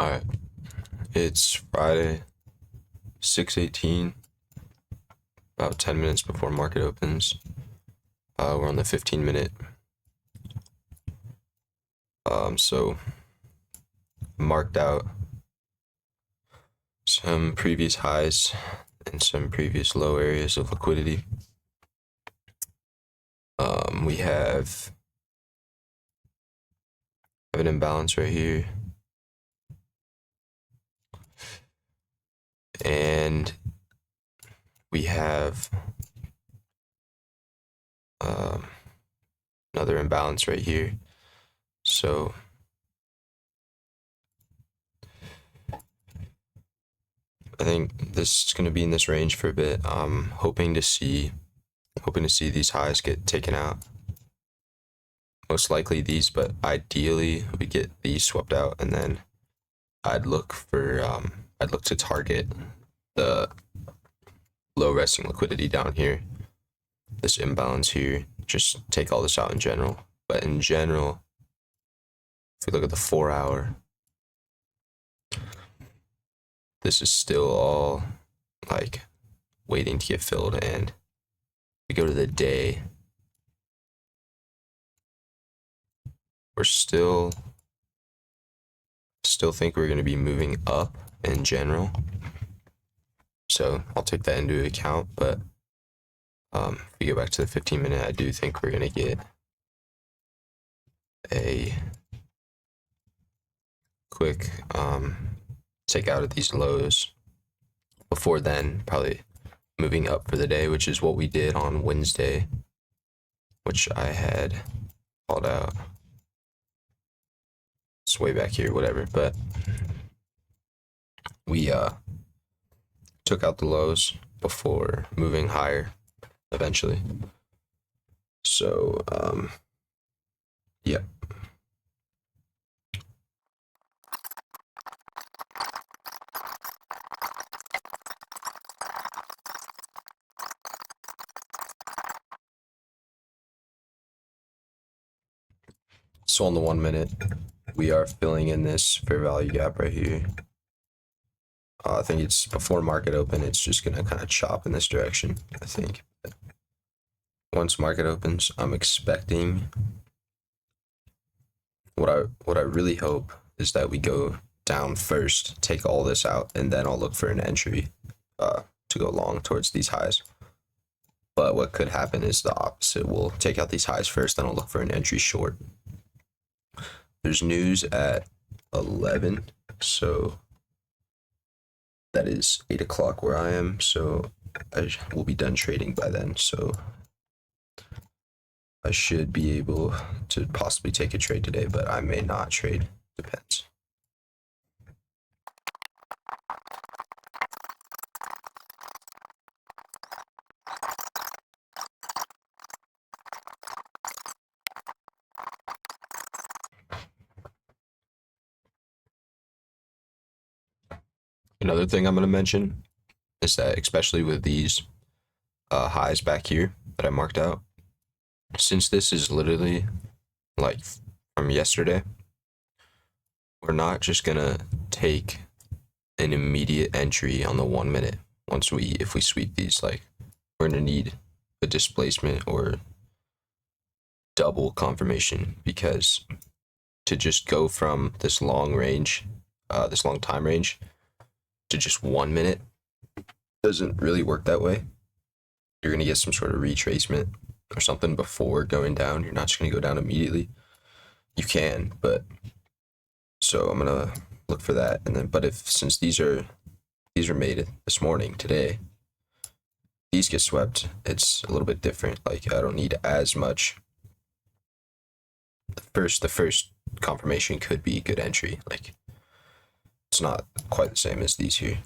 Alright, it's Friday, 6:18, about 10 minutes before market opens. We're on the 15-minute. So marked out some previous highs and some previous low areas of liquidity. We have an imbalance right here. And we have another imbalance right here. So I think this is going to be in this range for a bit. I'm hoping to see these highs get taken out. Most likely these, but ideally we get these swept out, and then I'd look to target the low resting liquidity down here, this imbalance here, just take all this out in general. But in general, if we look at the 4-hour, this is still all like waiting to get filled. And we go to the day, we're still think we're going to be moving up in general, so I'll take that into account. But if we go back to the 15-minute, I do think we're going to get a quick take out of these lows before then, probably moving up for the day, which is what we did on Wednesday, which I had called out. It's way back here, whatever, but we took out the lows before moving higher eventually. So yeah. So on the 1 minute, we are filling in this fair value gap right here. I think it's before market open, it's just gonna kind of chop in this direction, I think. Once market opens, I'm expecting, what I really hope is that we go down first, take all this out, and then I'll look for an entry to go long towards these highs. But what could happen is the opposite. We'll take out these highs first, then I'll look for an entry short. There's news at 11, so that is 8 o'clock where I am, so I will be done trading by then. So I should be able to possibly take a trade today, but I may not trade. Depends. Another thing I'm going to mention is that, especially with these highs back here that I marked out, since this is literally like from yesterday, we're not just going to take an immediate entry on the 1 minute. If we sweep these, like, we're going to need a displacement or double confirmation, because to just go from this long range, this long time range, to just 1 minute doesn't really work that way. You're going to get some sort of retracement or something before going down. You're not just going to go down immediately. You can, but so I'm going to look for that. And then, but since these are made this morning, today, these get swept, it's a little bit different. Like, I don't need as much. The first confirmation could be good entry. Like, it's not quite the same as these here.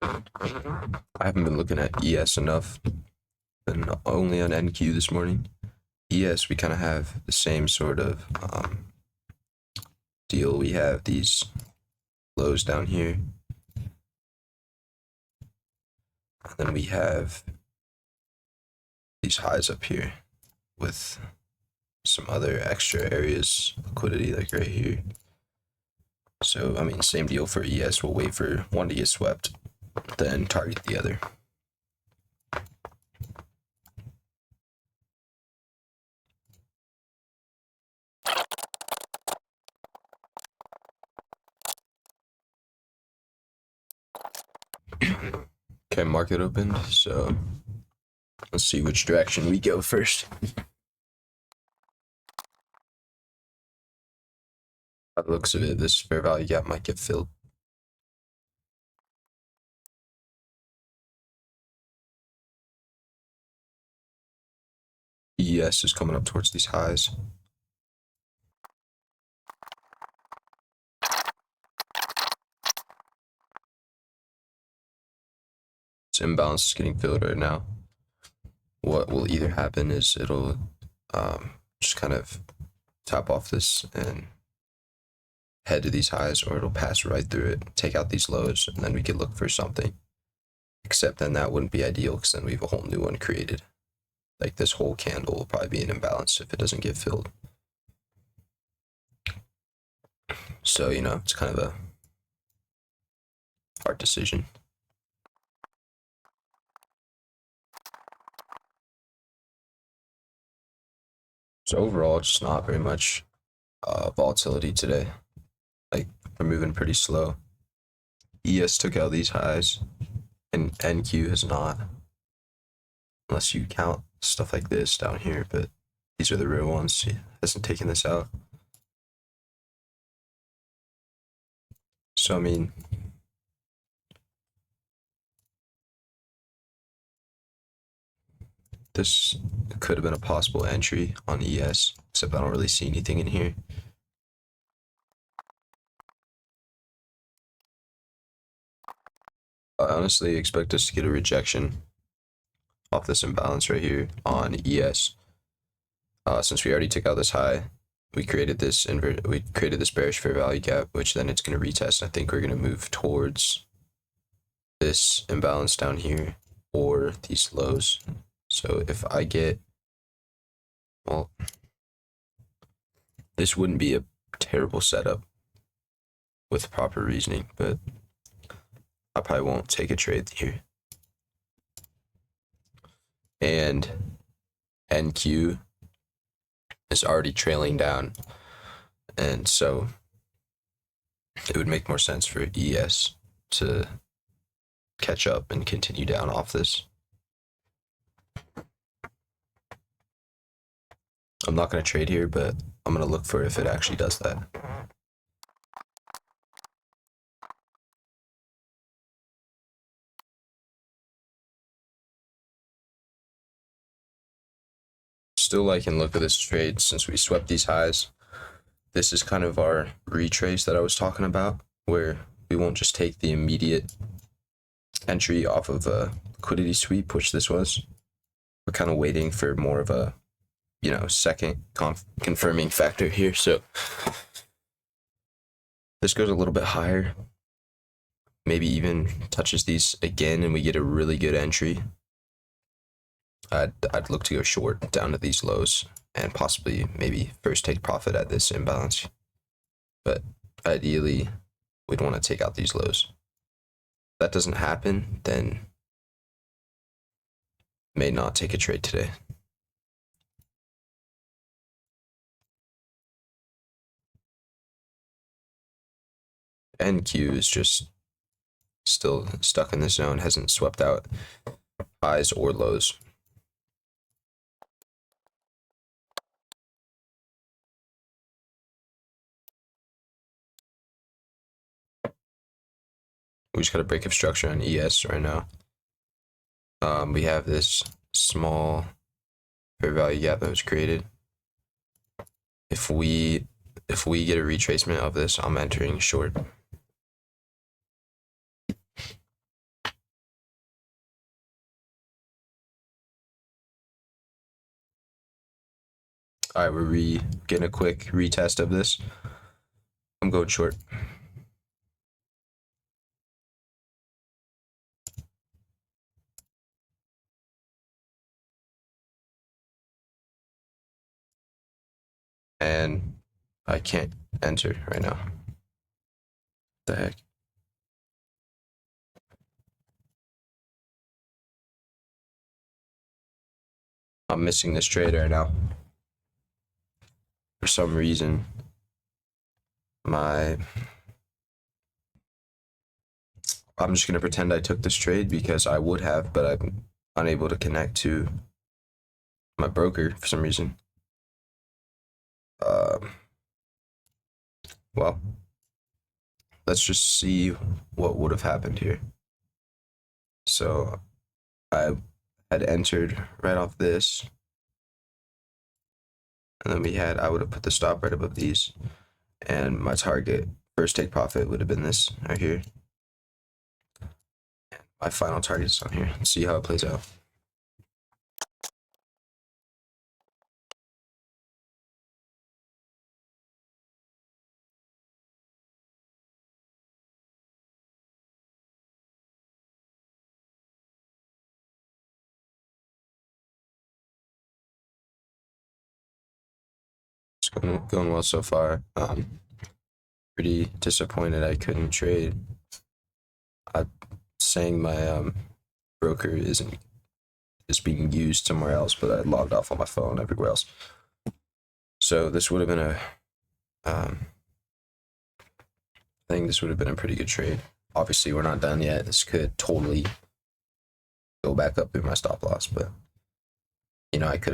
I haven't been looking at ES enough, and only on NQ this morning. ES, we kind of have the same sort of deal. We have these lows down here, And then we have these highs up here with some other extra areas of liquidity, like right here. So, I mean, same deal for ES. We'll wait for one to get swept, then target the other. Okay, market opened, so let's see which direction we go first. By the looks of it, this fair value gap might get filled. ES is coming up towards these highs. This imbalance is getting filled right now. What will either happen is it'll just kind of top off this and head to these highs, or it'll pass right through it, take out these lows, and then we could look for something. Except then that wouldn't be ideal, because then we have a whole new one created. Like this whole candle will probably be an imbalance if it doesn't get filled. So, you know, it's kind of a hard decision. So overall, just not very much volatility today. Like, we're moving pretty slow. ES took out these highs, and NQ has not. Unless you count stuff like this down here, but these are the real ones. It hasn't taken this out. So, I mean, this could have been a possible entry on ES, except I don't really see anything in here. I honestly expect us to get a rejection off this imbalance right here on ES. Since we already took out this high, we created this bearish fair value gap, which then it's going to retest. I think we're going to move towards this imbalance down here or these lows. So if I get, well, this wouldn't be a terrible setup with proper reasoning, but I probably won't take a trade here. And NQ is already trailing down, and so it would make more sense for ES to catch up and continue down off this. I'm not going to trade here, but I'm going to look for if it actually does that. Still liking look at this trade since we swept these highs. This is kind of our retrace that I was talking about, where we won't just take the immediate entry off of a liquidity sweep, which this was. We're kind of waiting for more of a, you know, second confirming factor here. So this goes a little bit higher, maybe even touches these again, and we get a really good entry. I'd look to go short down to these lows and possibly maybe first take profit at this imbalance. But ideally, we'd want to take out these lows. If that doesn't happen, then may not take a trade today. NQ is just still stuck in this zone, hasn't swept out highs or lows. We just got a break of structure on ES right now. We have this small fair value gap that was created. If we get a retracement of this, I'm entering short. All right, we're getting a quick retest of this. I'm going short. I can't enter right now. What the heck? I'm missing this trade right now. For some reason, I'm just gonna pretend I took this trade because I would have, but I'm unable to connect to my broker for some reason. Well, let's just see what would have happened here. So I had entered right off this, and then I would have put the stop right above these, and my target first take profit would have been this right here. My final target is on here. Let's see how it plays out. It's going well so far. Pretty disappointed I couldn't trade. I'm saying my broker is being used somewhere else, but I logged off on my phone everywhere else. So this would have been I think this would have been a pretty good trade. Obviously, we're not done yet. This could totally go back up through my stop loss, but you know, I could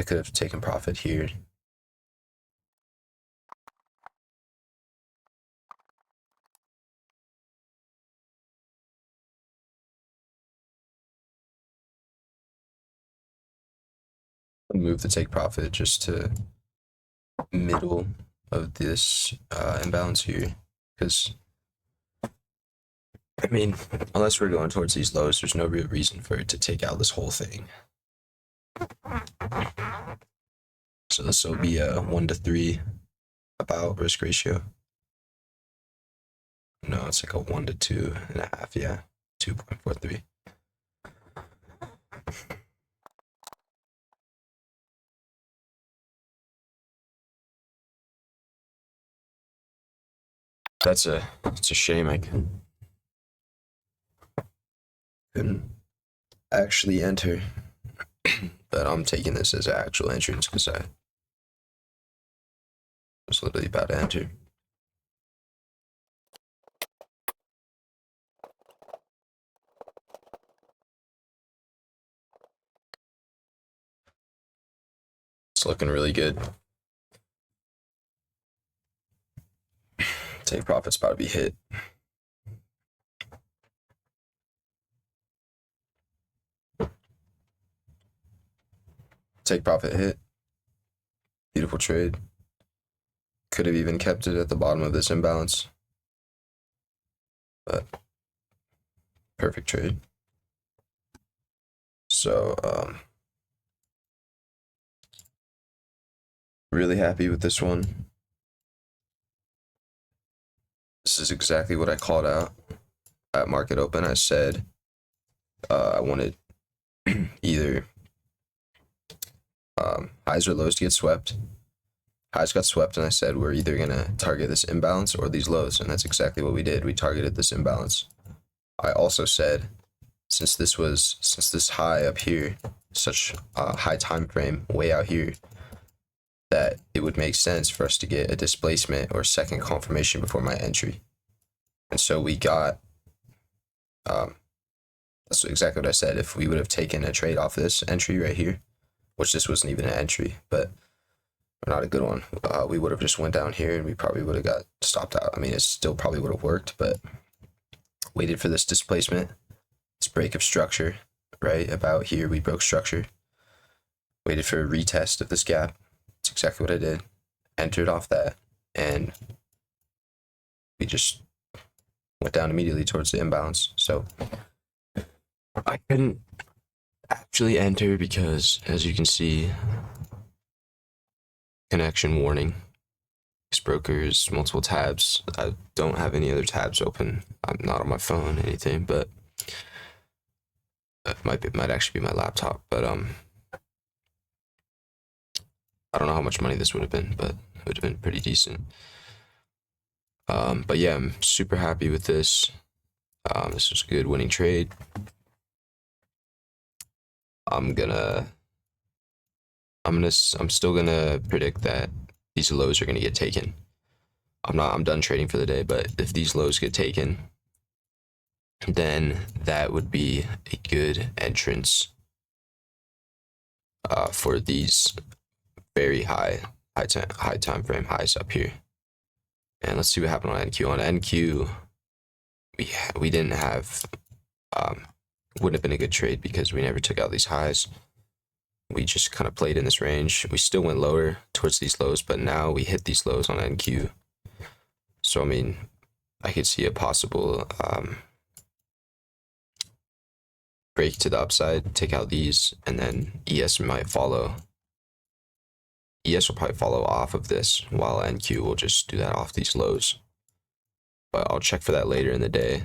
have taken profit here. Move the take profit just to middle of this imbalance here, because I mean, unless we're going towards these lows, there's no real reason for it to take out this whole thing. So this will be a 1-to-3 about risk ratio. No, it's like a 1-to-2.5. Yeah, 2.43. It's a shame I couldn't actually enter, but I'm taking this as an actual entrance because I was literally about to enter. It's looking really good. Take profit's about to be hit. Take profit hit. Beautiful trade. Could have even kept it at the bottom of this imbalance, but perfect trade. So really happy with this one. This is exactly what I called out at market open. I said I wanted either highs or lows to get swept. Highs got swept, and I said we're either gonna target this imbalance or these lows, and that's exactly what we did. We targeted this imbalance. I also said since this high up here, such a high time frame way out here, that it would make sense for us to get a displacement or second confirmation before my entry. And so we got that's exactly what I said. If we would have taken a trade off this entry right here, which this wasn't even an entry, but not a good one, we would have just went down here and we probably would have got stopped out. I mean, it still probably would have worked, but waited for this displacement, this break of structure, right about here. We broke structure, waited for a retest of this gap. That's exactly what I did. Entered off that, and we just went down immediately towards the imbalance. So I couldn't actually enter because, as you can see, connection warning. X brokers, multiple tabs. I don't have any other tabs open. I'm not on my phone, anything, but it might actually be my laptop. But I don't know how much money this would have been, but it would have been pretty decent. But yeah, I'm super happy with this. This was a good winning trade. I'm still gonna predict that these lows are gonna get taken. I'm done trading for the day, but if these lows get taken, then that would be a good entrance for these very high time frame highs up here. And let's see what happened on NQ. On NQ, we didn't have wouldn't have been a good trade because we never took out these highs. We just kind of played in this range. We still went lower towards these lows, but now we hit these lows on NQ. So I mean, I could see a possible break to the upside, take out these, and then ES might follow. ES will probably follow off of this, while NQ will just do that off these lows. But I'll check for that later in the day.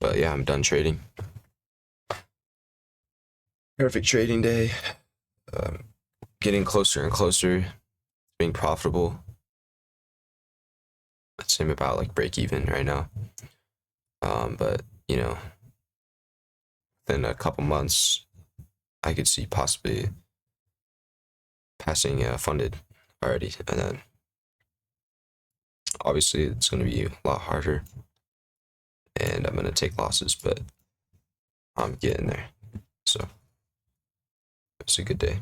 But yeah, I'm done trading. Perfect trading day. Getting closer and closer, being profitable. I'd say I'm about like break even right now. But you know, within a couple months, I could see possibly passing funded already, and then obviously it's going to be a lot harder, and I'm going to take losses, but I'm getting there. So it's a good day.